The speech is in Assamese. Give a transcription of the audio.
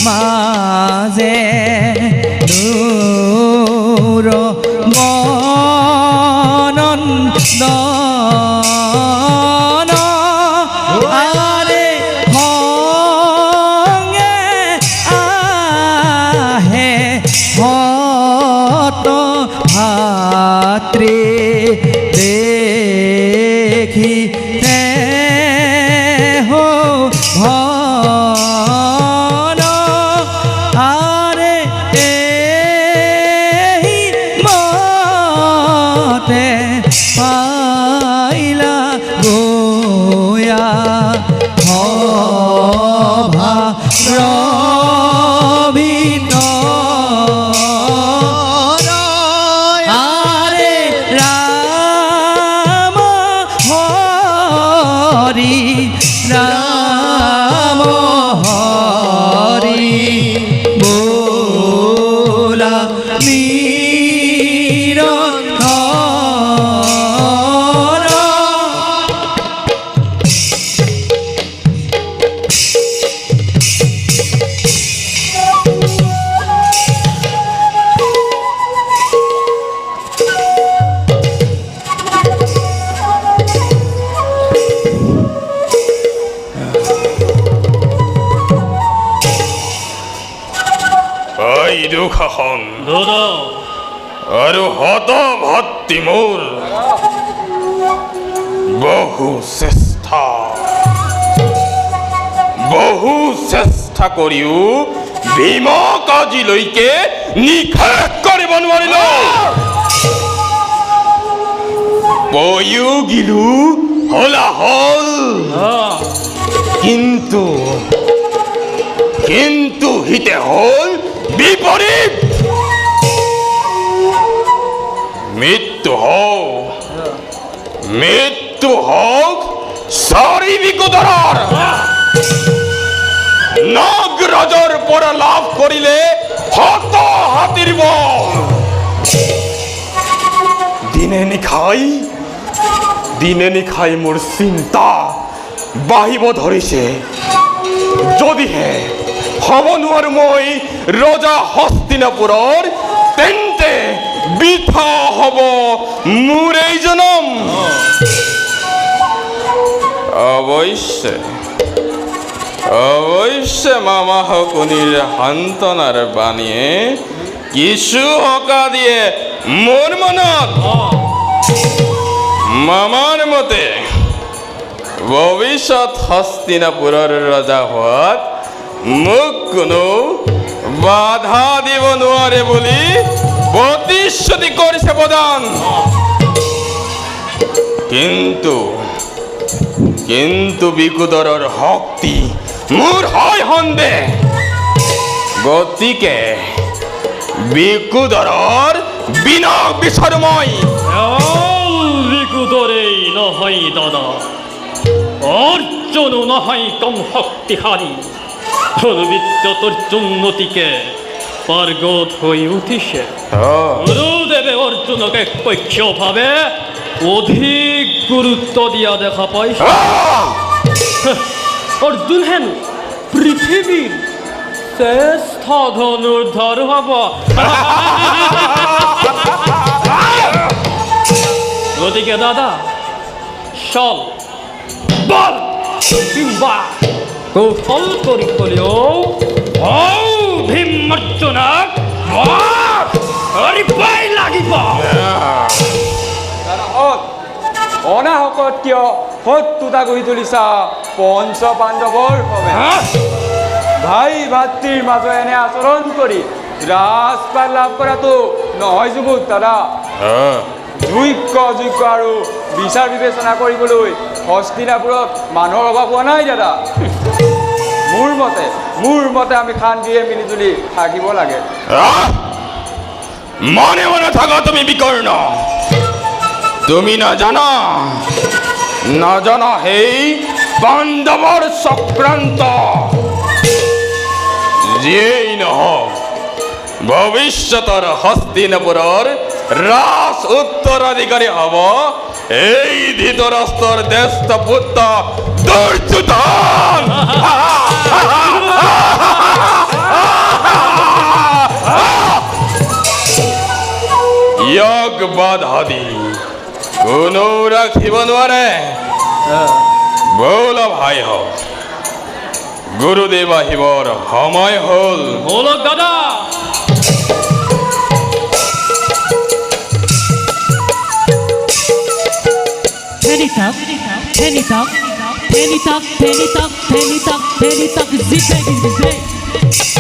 মাঝে দূর মনন্দন আরে হঙে আহে হত ভাতৃ দেখি হো পাইলা গোয়া ভা রবিত আরে রাম হরি রাম হরি বোলা দুঃখাখন আৰু হত ভক্তি মোৰ বহু চেষ্টা কৰিও ভীমক আজিলৈকে নিশেষ কৰিব নোৱাৰিলো পয়ো গিলো হলা হল কিন্তু হিতে হল বিপরীত মৃত্যু হোক সারি বিকুদরার নাগরাজর পরা লাভ করিলে হত হাতির বল দিনে নিখাই মোর চিন্তা বাহিব ধৰিছে যদিহে হব নোৱাৰো মই ৰজা হস্তিনাপুৰৰ তেন্তে বৃথা হব মোৰ এই জনম অৱশ্যে মামা শকুনিৰ সান্তনাৰ বাণীয়ে কিছু সকাহ দিয়ে মোৰ মনত মামাৰ মতে ভৱিষ্যত হস্তিনাপুৰৰ ৰজা হোৱাত মোক কোনো বাধা দিব নোৱাৰে বুলি প্ৰতিশ্ৰুতি কৰিছে প্ৰধান কিন্তু বিকুদৰৰ শক্তি মোৰ হয় সন্দেহ গতিকে বিকুদৰৰ বিনাশ বিচাৰো মই বিকুদৰেই নহয় দাদা অৰ্জুনো নহয় কম শক্তিশালী অনুবিদ্যতর উন্নতিকে পার্গত হয়ে উঠিছে গুরুদেবে অর্জুনকে পক্ষভাবে অধিক গুরুত্ব দিয়া দেখা পাইছে অর্জুন হেন পৃথিবীর শ্রেষ্ঠ ধনুর্ধর হব গতিকে দাদা চল বল কিংবা কৌশল কৰি কলেও ভীম অৰ্জুনক হৰিবই লাগিব অনাহকতীয় শত্ৰুতা গঢ়ি তুলিছা পঞ্চ পাণ্ডৱৰ ভাই ভাতৃৰ মাজত এনে আচৰণ কৰি ৰাজপাট লাভ কৰাটো নহয় যুগুত দাদা যোগ্য আৰু বিচাৰ বিবেচনা কৰিবলৈ হস্তিনাপুৰত মানুহৰ অভাৱ হোৱা নাই দাদা মোৰ মতে আমি শান্তিৰে মিলিজুলি থাকিব লাগে মনে থাকা তুমি বিকৰ্ণ তুমি নাজানা না জানা হেই পাণ্ডৱৰ চক্ৰান্ত যিয়েই নহওক ভৱিষ্যতৰ হস্তিনাপুৰৰ ৰাজ উত্তৰাধিকাৰী হ'ব এই ধৃতৰাষ্ট্ৰৰ জ্যেষ্ঠ পুত্ৰ দুৰ্যোধন। ইয়াক বাধা দি কোনো ৰাখিব নোৱাৰে। বল ভাই হওক, গুৰুদেৱ আহিবৰ সময় হ'ল। বলক দাদা। Penny tuck, penny tuck, penny tuck, penny tuck, penny tuck, penny tuck, zig zag zig zag.